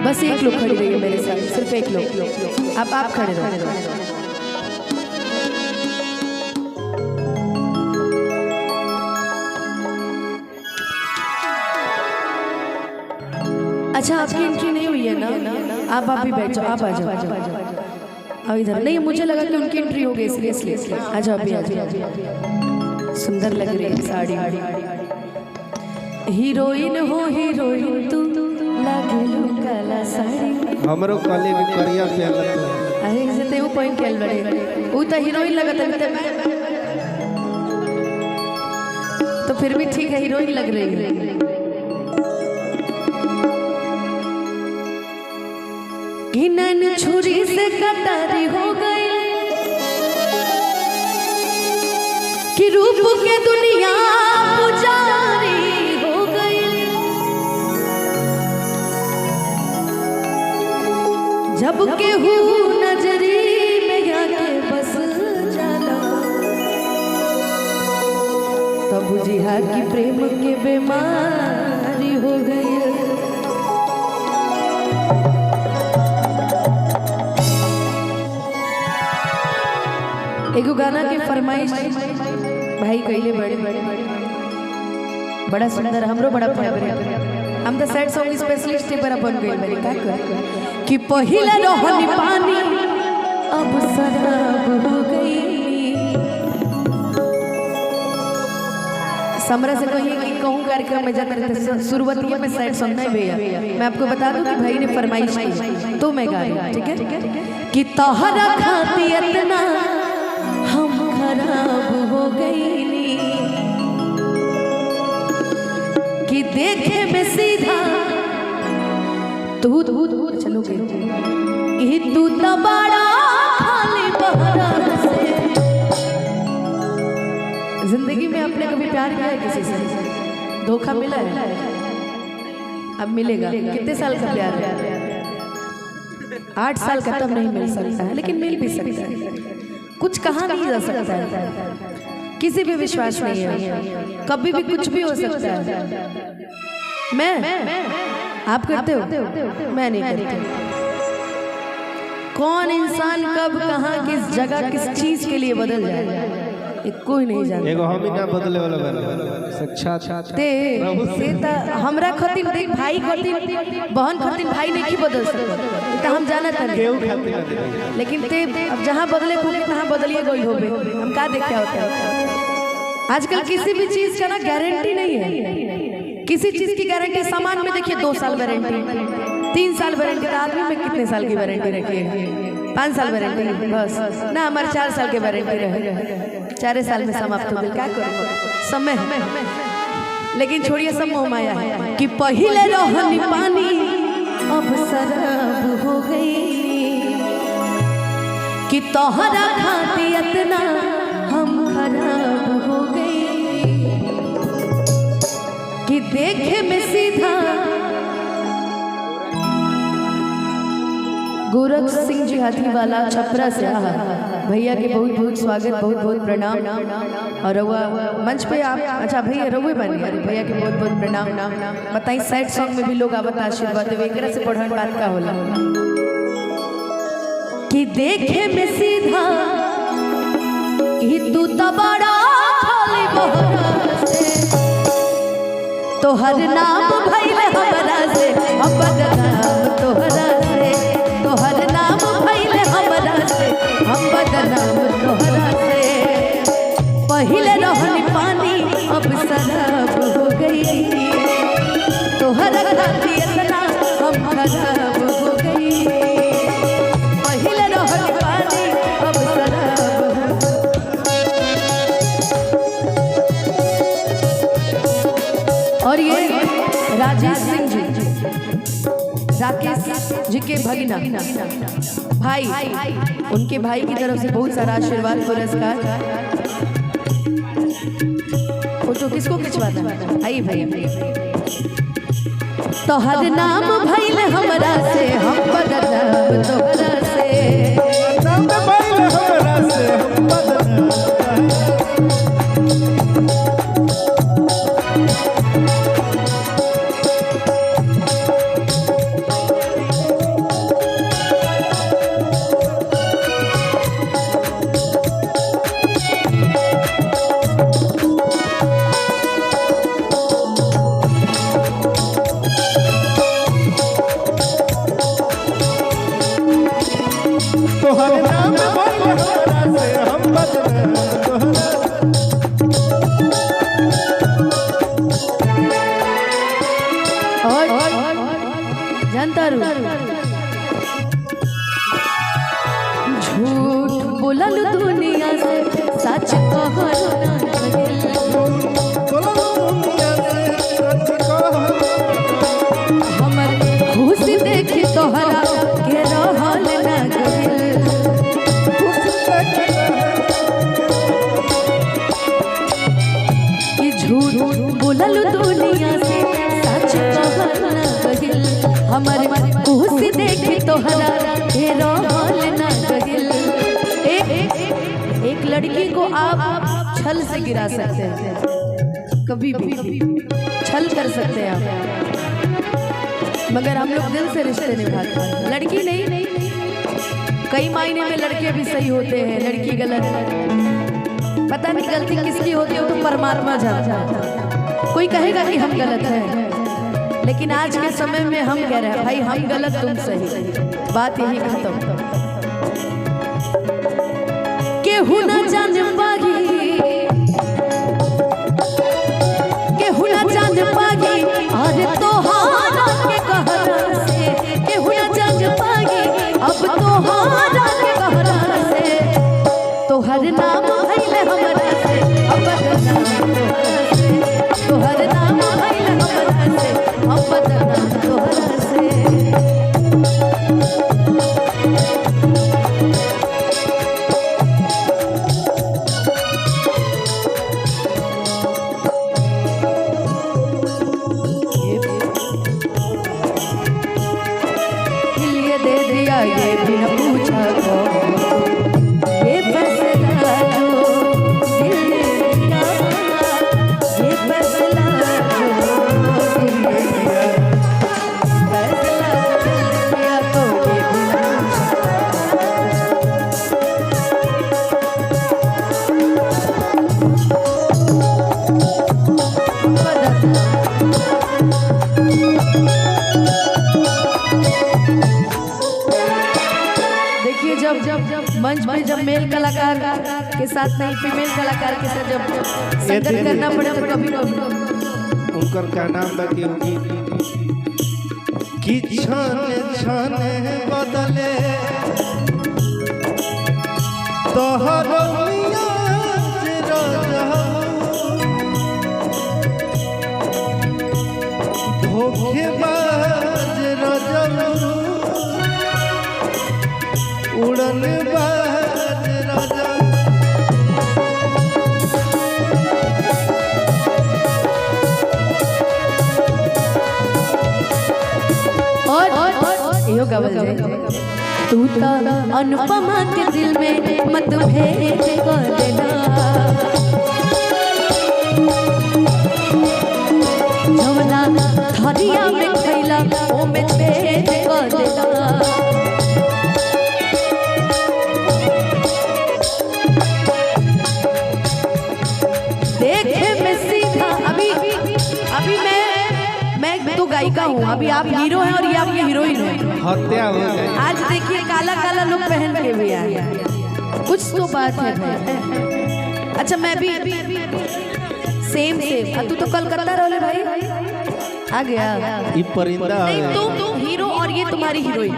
बस एक लोग खड़े रहिए मेरे साथ, सिर्फ एक लोग। आप खड़े रहो। अच्छा आपकी एंट्री नहीं हुई है ना? आप भी बैठ जाओ, आप आ जाओ इधर। नहीं मुझे लगा कि उनकी एंट्री हो गई इसलिए आ जाओ अभी आ जाओ। सुंदर लग रही है साड़ी। हीरोइन हो हीरोइन तू लागेलू काला साड़ी। हमरो काली भी करिया पहनत है। अरे से ते वो पॉइंट केल बड़े वो तो हीरोइन लगत है तो फिर भी ठीक है, हीरोइन लग रही है। घिनन छुरी से कटारी हो गई कि रूप के दुनिया पुजारी हो गई। जब केहू नजरी में आके बस जाला तब बुझिया कि प्रेम के बीमारी हो गई। एगो गाना के फरमाइश भाई कहले बड़ा सुंदर, हमरो बड़ा फेवरेट। हम तो सैड सॉन्ग स्पेशलिस्ट पर बन गए मेरे का कर कि पहिले रहनी पानी अब शराब हो गई। समरा से कहिए कि कहूँ कार्यक्रम में जाते रहते शुरुआत में सैड सॉन्ग नहीं भैया। मैं आपको बता दूं कि भाई ने फरमाइश की तो मैं गा रही हूँ, ठीक है। कि तोहरा खाती इतना हम खराब हो गई कि देखे में सीधा तू चलो कि तू तो बड़ा खाली बहरा से। जिंदगी में आपने कभी प्यार किया है किसी से? धोखा मिला है? अब मिलेगा। कितने साल का प्यार है? 8 साल का तब नहीं मिल सकता है, लेकिन मिल भी सकता है। कुछ कहा नहीं जा सकता है, किसी भी विश्वास नहीं है, कभी भी कुछ भी हो सकता है। आप करते हो? मैं नहीं करती। कौन इंसान कब कहाँ किस जगह किस चीज के लिए बदल जाए कोई नहीं जानता। एगो हम ही ना बदले वाला बना साक्षात ते से हमरा खातिर देख भाई खातिर बहन खातिर भाई नहीं की बदल सकता तो हम जाना था लेकिन ते अब जहाँ बदले को तहाँ बदलिए गई होबे। हम का देखे होता है आजकल किसी भी चीज का ना गारंटी नहीं है। किसी चीज की गारंटी सामान में देखिए 2 साल वारंटी, 3 साल वारंटी। आदमी में कितने साल की वारंटी रखी है? 5 साल वारंटी बस ना। हमारे 4 साल की वारंटी रहे, 4 साल में समाप्त हो गई। क्या करो समय है। लेकिन छोड़िए सब मोह माया है कि पहिले रहनी पानी अब शराब हो गई कि तोहरा खाती इतना हम खराब हो गई कि देखे में सीधा। गोरख सिंह जी हाथी वाला छपरा से भैया के बहुत बहुत स्वागत, बहुत बहुत प्रणाम। और रउआ मंच पे आप अच्छा भैया रउए बनी, अरे भैया के बहुत बहुत प्रणाम। बताई सैड सॉन्ग में भी लोग आवत आशीर्वाद देवे, एकरा से बढ़न बात का होला कि देखे में सीधा कि तू तो बड़ा खाली बहरा से। तोहर नाम भइले हमरा से हम बदनाम तोहरा से। तोहर नाम भइले हमरा से हम बदनाम तोहरा से। पहिले रहनी पानी अब शराब हो गई। तोहरा खाती इतना हम खराब हो गई। पहिले रहनी पानी अब शराब हो गई। और ये राजेश सिंह जी, राकेश जी के भगिना भाई, उनके भाई की तरफ से बहुत सारा आशीर्वाद पुरस्कार। फोटो किसको खिंचवाता है? आइए भैया। तोहर नाम भइले हमरा से हम बदनाम तोहरा से। नाम भइले हमरा से हम बदनाम। जानता रू झूठ बोलल दुनिया से सच कहल ना गइल। हमर खुशी देखी तोहरा के रहल ना गइल। कि झूठ बोलल दुनिया से सच कहल ना गइल। हमर खुशी देखी तोहरा के रहल ना गइल। एक लड़की को आप छल से गिरा सकते हैं, कभी भी छल कर सकते हैं आप, मगर हम लोग दिल से रिश्ते निभाते हैं। लड़की नहीं, कई मायने में लड़के भी सही होते हैं, लड़की गलत। पता नहीं गलती किसकी होती हो तो परमात्मा जानता है। कोई कहेगा कि हम गलत हैं, लेकिन आज के समय में हम कह रहे हैं भाई हम गलत तुम सही, बात यही खत्म। केहू ना जान पागी, केहू ना जान पागी और तोहारा के कहरा से। केहू ना जान पागी अब तोहारा के कहरा से। तोहर नाम भइल हमरा से अब बदनाम तोहरा से। तोहर नाम भइल हमरा से अब बदनाम तोहरा से। ये भी न पूछा को ये फैसला जो दिल ने दिया, ये फैसला जो दिल ने दिया, फैसला दिल ने दिया तो ये भी न जब मंच पे जब मेल कलाकार के साथ नहीं फीमेल कलाकार के साथ जब संगत करना पड़े तो कभी उनकर का नाम बाकी होगी कि क्षण क्षण बदले तोहर धोखेबाज रजऊ उड़न बाज राजा। और यो गावल जाए तू ता अनुपमा के दिल में मतभेद कर देना। जवना थरिया में खैला ओ में छेद कर देना। देखे में सीधा अभी मैं तो गायिका हूँ, अभी आप हीरो हैं और ये आपकी हीरोइन है। हत्या हो गई। आज देखिए काला काला लोग पहन के भी आए, कुछ तो बात है भाई। अच्छा मैं भी सेम तू तो कलकत्ता रहे भाई, आ गया ये परिंदा नहीं तुम हीरो और ये तुम्हारी हीरोइन।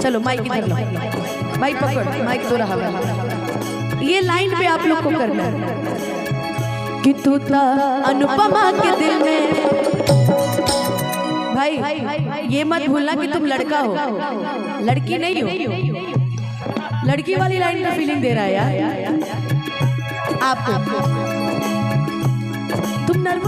चलो माइक इधर लो भाई, पकड़ माइक तो रहा। ये लाइन पे आप लोग को करना है कि तू ता अनुपमा के दिल में। भाई ये मत भूलना कि तुम लड़का हो, लड़की नहीं हो। लड़की वाली लाइन में फीलिंग दे रहा है यार आपको। तुम नर्वस